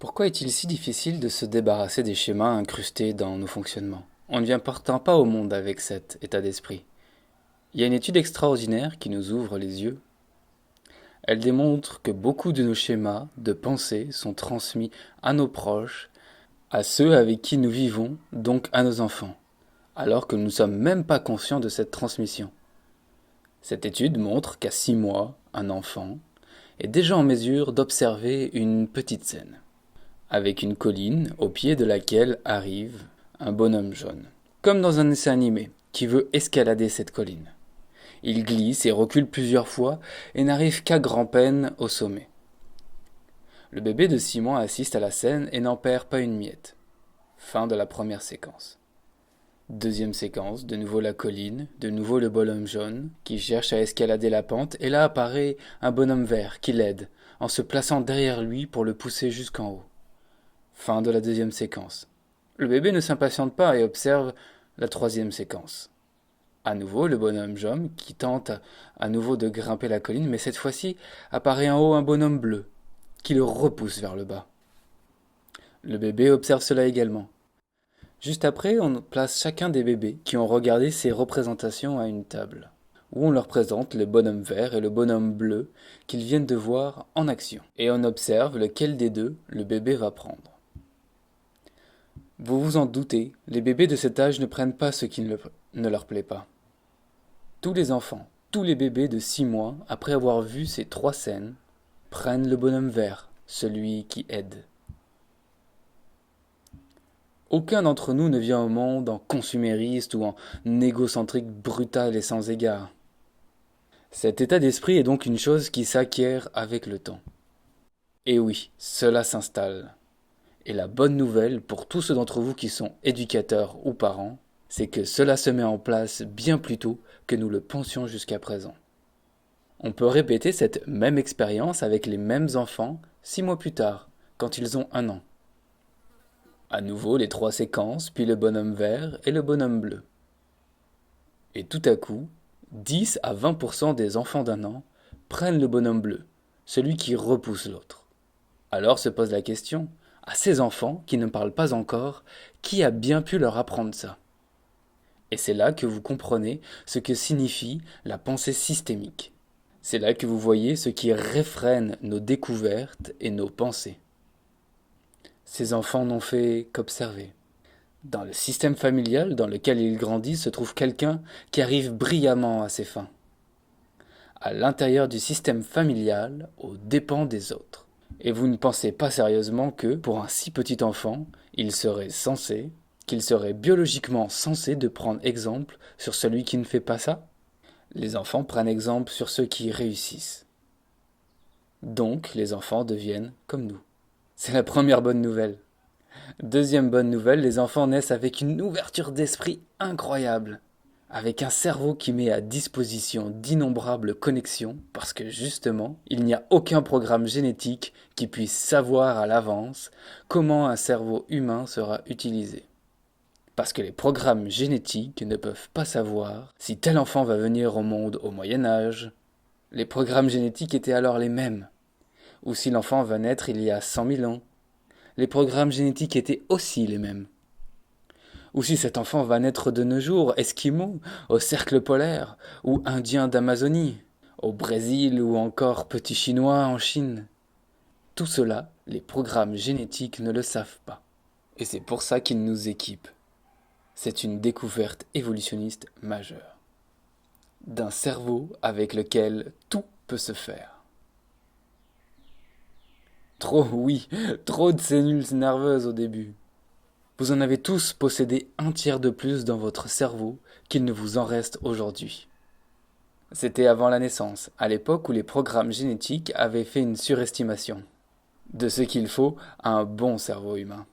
Pourquoi est-il si difficile de se débarrasser des schémas incrustés dans nos fonctionnements? On ne vient pourtant pas au monde avec cet état d'esprit. Il y a une étude extraordinaire qui nous ouvre les yeux. Elle démontre que beaucoup de nos schémas de pensée sont transmis à nos proches, à ceux avec qui nous vivons, donc à nos enfants, alors que nous ne sommes même pas conscients de cette transmission. Cette étude montre qu'à 6 mois, un enfant est déjà en mesure d'observer une petite scène, avec une colline au pied de laquelle arrive un bonhomme jaune, comme dans un dessin animé, qui veut escalader cette colline. Il glisse et recule plusieurs fois et n'arrive qu'à grand-peine au sommet. Le bébé de 6 mois assiste à la scène et n'en perd pas une miette. Fin de la première séquence. Deuxième séquence, de nouveau la colline, de nouveau le bonhomme jaune qui cherche à escalader la pente, et là apparaît un bonhomme vert qui l'aide en se plaçant derrière lui pour le pousser jusqu'en haut. Fin de la deuxième séquence. Le bébé ne s'impatiente pas et observe la troisième séquence. À nouveau le bonhomme jaune qui tente à nouveau de grimper la colline, mais cette fois-ci apparaît en haut un bonhomme bleu qui le repousse vers le bas. Le bébé observe cela également. Juste après, on place chacun des bébés qui ont regardé ces représentations à une table, où on leur présente le bonhomme vert et le bonhomme bleu qu'ils viennent de voir en action, et on observe lequel des deux le bébé va prendre. Vous vous en doutez, les bébés de cet âge ne prennent pas ce qui ne leur plaît pas. Tous les enfants, tous les bébés de 6 mois, après avoir vu ces 3 scènes, prennent le bonhomme vert, celui qui aide. Aucun d'entre nous ne vient au monde en consumériste ou en égocentrique brutal et sans égard. Cet état d'esprit est donc une chose qui s'acquiert avec le temps. Et oui, cela s'installe. Et la bonne nouvelle pour tous ceux d'entre vous qui sont éducateurs ou parents, c'est que cela se met en place bien plus tôt que nous le pensions jusqu'à présent. On peut répéter cette même expérience avec les mêmes enfants 6 mois plus tard, quand ils ont 1 an. À nouveau les 3 séquences, puis le bonhomme vert et le bonhomme bleu. Et tout à coup, 10 à 20% des enfants d'1 an prennent le bonhomme bleu, celui qui repousse l'autre. Alors se pose la question, à ces enfants qui ne parlent pas encore, qui a bien pu leur apprendre ça? Et c'est là que vous comprenez ce que signifie la pensée systémique. C'est là que vous voyez ce qui réfrène nos découvertes et nos pensées. Ces enfants n'ont fait qu'observer. Dans le système familial dans lequel ils grandissent se trouve quelqu'un qui arrive brillamment à ses fins. À l'intérieur du système familial, aux dépens des autres. Et vous ne pensez pas sérieusement que, pour un si petit enfant, qu'il serait biologiquement censé de prendre exemple sur celui qui ne fait pas ça? Les enfants prennent exemple sur ceux qui réussissent. Donc, les enfants deviennent comme nous. C'est la première bonne nouvelle. Deuxième bonne nouvelle, les enfants naissent avec une ouverture d'esprit incroyable, avec un cerveau qui met à disposition d'innombrables connexions, parce que justement, il n'y a aucun programme génétique qui puisse savoir à l'avance comment un cerveau humain sera utilisé. Parce que les programmes génétiques ne peuvent pas savoir si tel enfant va venir au monde au Moyen Âge. Les programmes génétiques étaient alors les mêmes. Ou si l'enfant va naître il y a 100 000 ans. Les programmes génétiques étaient aussi les mêmes. Ou si cet enfant va naître de nos jours, esquimau, au cercle polaire, ou indien d'Amazonie, au Brésil ou encore petit chinois en Chine. Tout cela, les programmes génétiques ne le savent pas. Et c'est pour ça qu'ils nous équipent. C'est une découverte évolutionniste majeure. D'un cerveau avec lequel tout peut se faire. Trop de cellules nerveuses au début. Vous en avez tous possédé 1/3 de plus dans votre cerveau qu'il ne vous en reste aujourd'hui. C'était avant la naissance, à l'époque où les programmes génétiques avaient fait une surestimation de ce qu'il faut à un bon cerveau humain.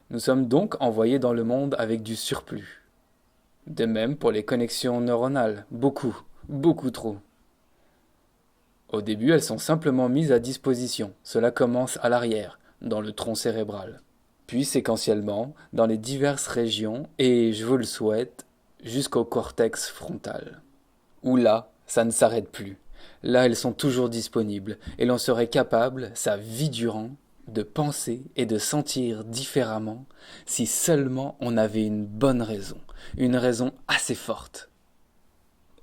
Nous sommes donc envoyés dans le monde avec du surplus. De même pour les connexions neuronales, beaucoup trop. Au début, elles sont simplement mises à disposition, cela commence à l'arrière, dans le tronc cérébral. Puis séquentiellement, dans les diverses régions, et je vous le souhaite, jusqu'au cortex frontal. Où là, ça ne s'arrête plus. Là, elles sont toujours disponibles, et l'on serait capable, sa vie durant, de penser et de sentir différemment si seulement on avait une raison assez forte.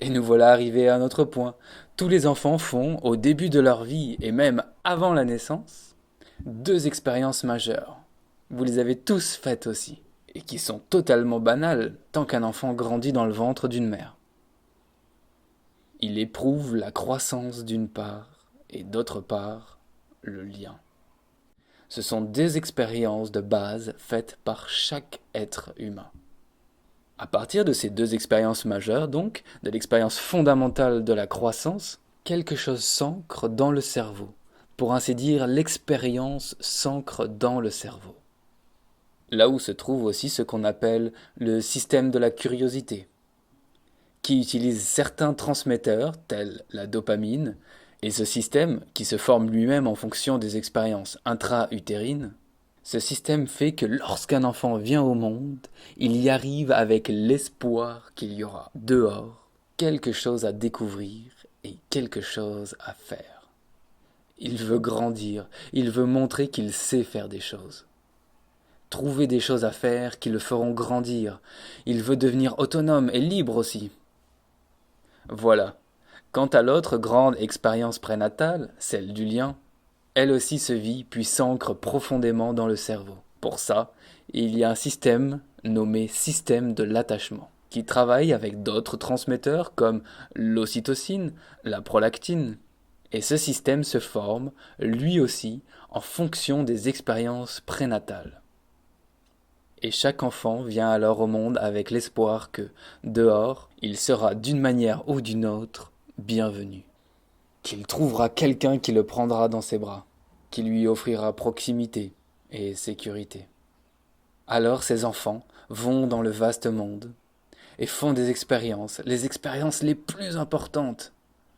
Et nous voilà arrivés à notre point. Tous les enfants font, au début de leur vie et même avant la naissance, 2 expériences majeures. Vous les avez tous faites aussi, et qui sont totalement banales tant qu'un enfant grandit dans le ventre d'une mère. Il éprouve la croissance d'une part, et d'autre part, le lien. Ce sont 2 expériences de base faites par chaque être humain. À partir de ces 2 expériences majeures, donc, de l'expérience fondamentale de la croissance, quelque chose s'ancre dans le cerveau. Pour ainsi dire, l'expérience s'ancre dans le cerveau. Là où se trouve aussi ce qu'on appelle le système de la curiosité, qui utilise certains transmetteurs, tels la dopamine, et ce système, qui se forme lui-même en fonction des expériences intra-utérines, ce système fait que lorsqu'un enfant vient au monde, il y arrive avec l'espoir qu'il y aura dehors quelque chose à découvrir et quelque chose à faire. Il veut grandir, il veut montrer qu'il sait faire des choses. Trouver des choses à faire qui le feront grandir. Il veut devenir autonome et libre aussi. Voilà. Quant à l'autre grande expérience prénatale, celle du lien, elle aussi se vit puis s'ancre profondément dans le cerveau. Pour ça, il y a un système nommé système de l'attachement, qui travaille avec d'autres transmetteurs comme l'ocytocine, la prolactine. Et ce système se forme, lui aussi, en fonction des expériences prénatales. Et chaque enfant vient alors au monde avec l'espoir que, dehors, il sera d'une manière ou d'une autre bienvenu. Qu'il trouvera quelqu'un qui le prendra dans ses bras, qui lui offrira proximité et sécurité. Alors ces enfants vont dans le vaste monde et font des expériences. Les expériences les plus importantes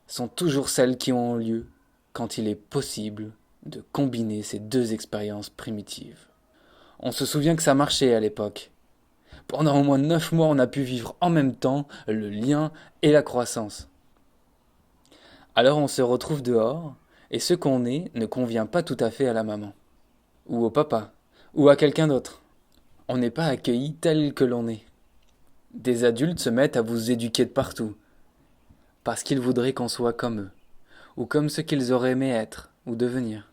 sont toujours celles qui ont lieu quand il est possible de combiner ces 2 expériences primitives. On se souvient que ça marchait à l'époque. Pendant au moins 9 mois, on a pu vivre en même temps le lien et la croissance. Alors on se retrouve dehors, et ce qu'on est ne convient pas tout à fait à la maman, ou au papa, ou à quelqu'un d'autre. On n'est pas accueilli tel que l'on est. Des adultes se mettent à vous éduquer de partout, parce qu'ils voudraient qu'on soit comme eux, ou comme ce qu'ils auraient aimé être, ou devenir.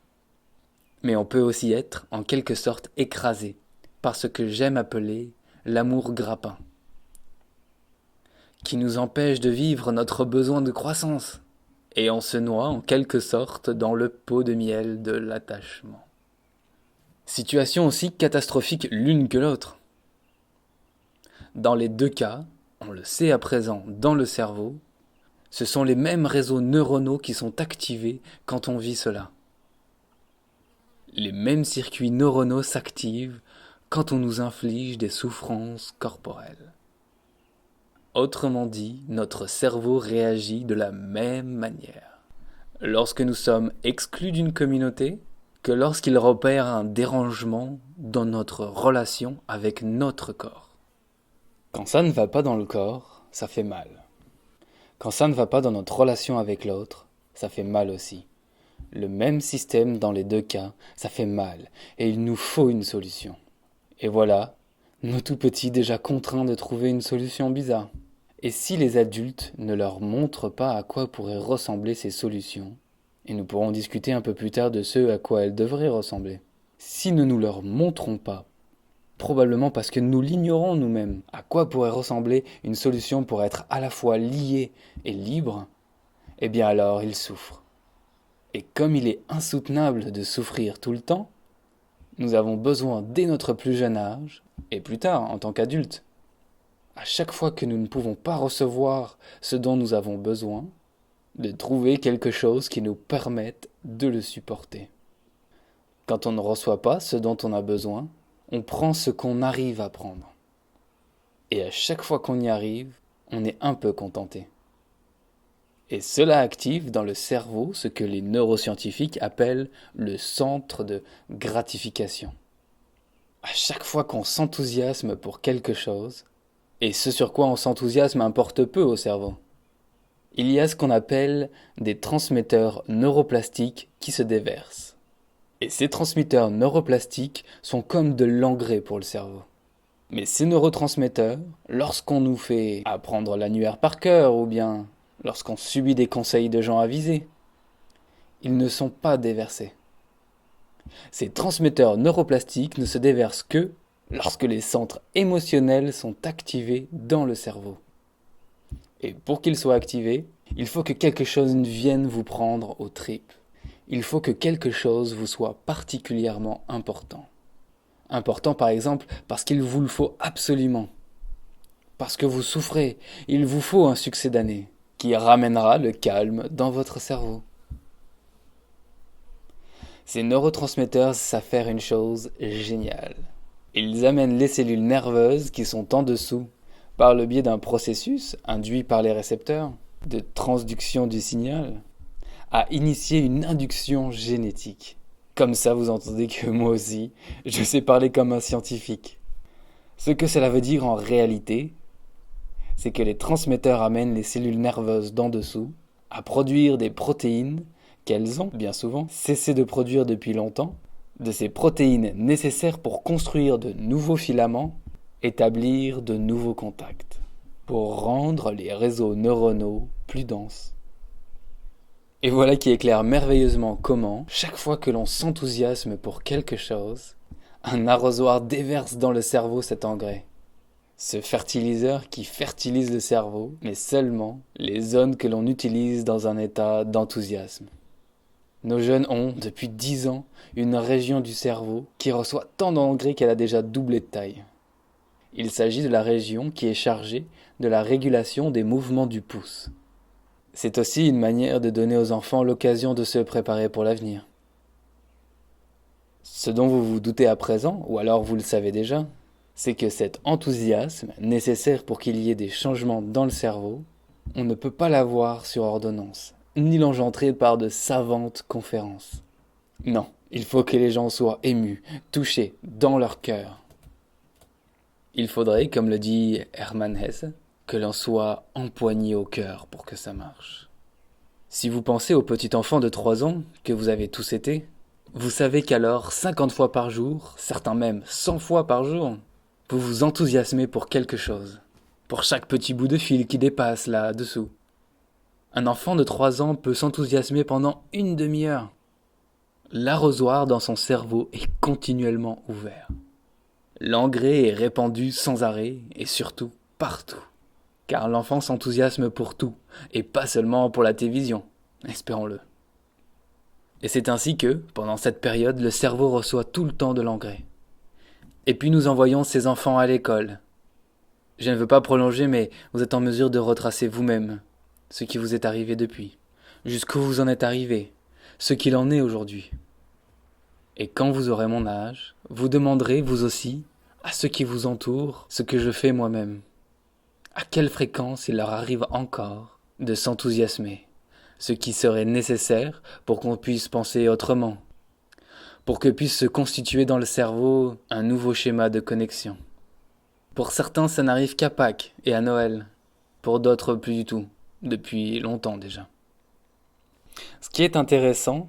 Mais on peut aussi être, en quelque sorte, écrasé, par ce que j'aime appeler l'amour grappin, qui nous empêche de vivre notre besoin de croissance. Et on se noie en quelque sorte dans le pot de miel de l'attachement. Situation aussi catastrophique l'une que l'autre. Dans les 2 cas, on le sait à présent dans le cerveau, ce sont les mêmes réseaux neuronaux qui sont activés quand on vit cela. Les mêmes circuits neuronaux s'activent quand on nous inflige des souffrances corporelles. Autrement dit, notre cerveau réagit de la même manière lorsque nous sommes exclus d'une communauté que lorsqu'il repère un dérangement dans notre relation avec notre corps. Quand ça ne va pas dans le corps, ça fait mal. Quand ça ne va pas dans notre relation avec l'autre, ça fait mal aussi. Le même système dans les 2 cas, ça fait mal et il nous faut une solution. Et voilà, nous tout petits déjà contraints de trouver une solution bizarre. Et si les adultes ne leur montrent pas à quoi pourraient ressembler ces solutions, et nous pourrons discuter un peu plus tard de ce à quoi elles devraient ressembler. Si nous ne leur montrons pas, probablement parce que nous l'ignorons nous-mêmes, à quoi pourrait ressembler une solution pour être à la fois lié et libre, eh bien alors ils souffrent. Et comme il est insoutenable de souffrir tout le temps, nous avons besoin dès notre plus jeune âge, et plus tard en tant qu'adultes, à chaque fois que nous ne pouvons pas recevoir ce dont nous avons besoin, de trouver quelque chose qui nous permette de le supporter. Quand on ne reçoit pas ce dont on a besoin, on prend ce qu'on arrive à prendre. Et à chaque fois qu'on y arrive, on est un peu contenté. Et cela active dans le cerveau ce que les neuroscientifiques appellent le centre de gratification. À chaque fois qu'on s'enthousiasme pour quelque chose, et ce sur quoi on s'enthousiasme importe peu au cerveau, il y a ce qu'on appelle des transmetteurs neuroplastiques qui se déversent. Et ces transmetteurs neuroplastiques sont comme de l'engrais pour le cerveau. Mais ces neurotransmetteurs, lorsqu'on nous fait apprendre l'annuaire par cœur ou bien lorsqu'on subit des conseils de gens avisés, ils ne sont pas déversés. Ces transmetteurs neuroplastiques ne se déversent que lorsque les centres émotionnels sont activés dans le cerveau. Et pour qu'ils soient activés, il faut que quelque chose vienne vous prendre aux tripes. Il faut que quelque chose vous soit particulièrement important. Important par exemple parce qu'il vous le faut absolument. Parce que vous souffrez, il vous faut un succès d'année qui ramènera le calme dans votre cerveau. Ces neurotransmetteurs savent faire une chose géniale. Ils amènent les cellules nerveuses qui sont en dessous, par le biais d'un processus induit par les récepteurs, de transduction du signal, à initier une induction génétique. Comme ça, vous entendez que moi aussi, je sais parler comme un scientifique. Ce que cela veut dire en réalité, c'est que les transmetteurs amènent les cellules nerveuses d'en dessous à produire des protéines qu'elles ont, bien souvent, cessé de produire depuis longtemps, de ces protéines nécessaires pour construire de nouveaux filaments, établir de nouveaux contacts, pour rendre les réseaux neuronaux plus denses. Et voilà qui éclaire merveilleusement comment, chaque fois que l'on s'enthousiasme pour quelque chose, un arrosoir déverse dans le cerveau cet engrais. Ce fertiliseur qui fertilise le cerveau, mais seulement les zones que l'on utilise dans un état d'enthousiasme. Nos jeunes ont, depuis 10 ans, une région du cerveau qui reçoit tant d'engrais qu'elle a déjà doublé de taille. Il s'agit de la région qui est chargée de la régulation des mouvements du pouce. C'est aussi une manière de donner aux enfants l'occasion de se préparer pour l'avenir. Ce dont vous vous doutez à présent, ou alors vous le savez déjà, c'est que cet enthousiasme, nécessaire pour qu'il y ait des changements dans le cerveau, on ne peut pas l'avoir sur ordonnance, ni l'engendrer par de savantes conférences. Non, il faut que les gens soient émus, touchés, dans leur cœur. Il faudrait, comme le dit Hermann Hesse, que l'on soit empoigné au cœur pour que ça marche. Si vous pensez au petit enfant de 3 ans que vous avez tous été, vous savez qu'alors 50 fois par jour, certains même 100 fois par jour, vous vous enthousiasmez pour quelque chose, pour chaque petit bout de fil qui dépasse là-dessous. Un enfant de 3 ans peut s'enthousiasmer pendant une demi-heure. L'arrosoir dans son cerveau est continuellement ouvert. L'engrais est répandu sans arrêt et surtout partout. Car l'enfant s'enthousiasme pour tout, et pas seulement pour la télévision, espérons-le. Et c'est ainsi que, pendant cette période, le cerveau reçoit tout le temps de l'engrais. Et puis nous envoyons ces enfants à l'école. Je ne veux pas prolonger, mais vous êtes en mesure de retracer vous-même ce qui vous est arrivé depuis, jusqu'où vous en êtes arrivé, ce qu'il en est aujourd'hui. Et quand vous aurez mon âge, vous demanderez, vous aussi, à ceux qui vous entourent, ce que je fais moi-même. À quelle fréquence il leur arrive encore de s'enthousiasmer, ce qui serait nécessaire pour qu'on puisse penser autrement, pour que puisse se constituer dans le cerveau un nouveau schéma de connexion. Pour certains, ça n'arrive qu'à Pâques et à Noël, pour d'autres plus du tout, depuis longtemps déjà. Ce qui est intéressant,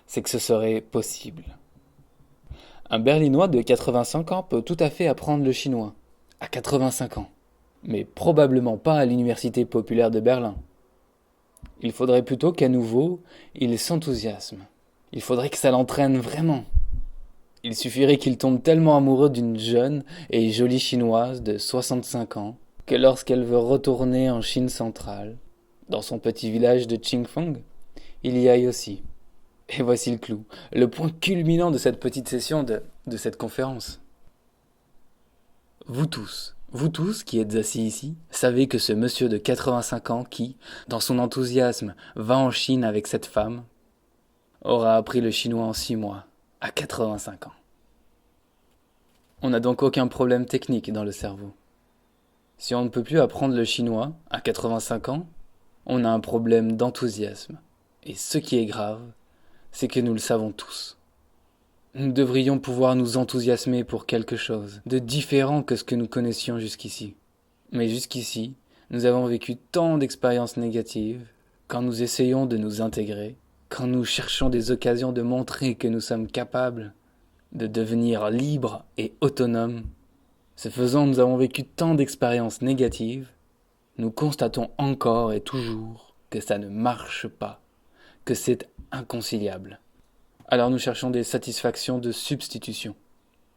c'est que ce serait possible. Un Berlinois de 85 ans peut tout à fait apprendre le chinois, à 85 ans. Mais probablement pas à l'Université populaire de Berlin. Il faudrait plutôt qu'à nouveau, il s'enthousiasme. Il faudrait que ça l'entraîne vraiment. Il suffirait qu'il tombe tellement amoureux d'une jeune et jolie chinoise de 65 ans que lorsqu'elle veut retourner en Chine centrale, dans son petit village de Qingfeng, il y aille aussi. Et voici le clou, le point culminant de cette petite session de cette conférence. Vous tous qui êtes assis ici, savez que ce monsieur de 85 ans qui, dans son enthousiasme, va en Chine avec cette femme, aura appris le chinois en 6 mois, à 85 ans. On n'a donc aucun problème technique dans le cerveau. Si on ne peut plus apprendre le chinois, à 85 ans, on a un problème d'enthousiasme. Et ce qui est grave, c'est que nous le savons tous. Nous devrions pouvoir nous enthousiasmer pour quelque chose de différent que ce que nous connaissions jusqu'ici. Mais jusqu'ici, nous avons vécu tant d'expériences négatives quand nous essayons de nous intégrer quand nous cherchons des occasions de montrer que nous sommes capables de devenir libres et autonomes, ce faisant, nous avons vécu tant d'expériences négatives, nous constatons encore et toujours que ça ne marche pas, que c'est inconciliable. Alors nous cherchons des satisfactions de substitution.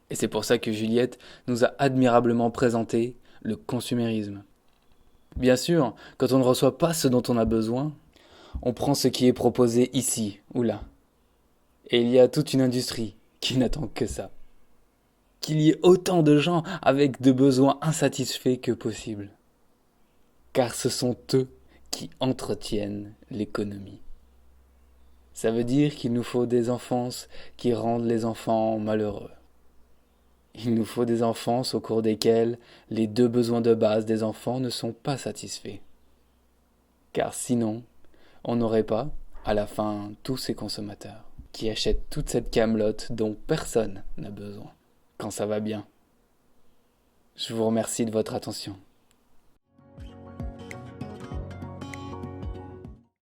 Et c'est pour ça que Juliette nous a admirablement présenté le consumérisme. Bien sûr, quand on ne reçoit pas ce dont on a besoin, on prend ce qui est proposé ici ou là. Et il y a toute une industrie qui n'attend que ça. Qu'il y ait autant de gens avec de besoins insatisfaits que possible. Car ce sont eux qui entretiennent l'économie. Ça veut dire qu'il nous faut des enfances qui rendent les enfants malheureux. Il nous faut des enfances au cours desquelles les deux besoins de base des enfants ne sont pas satisfaits. Car sinon, on n'aurait pas, à la fin, tous ces consommateurs qui achètent toute cette camelote dont personne n'a besoin, quand ça va bien. Je vous remercie de votre attention.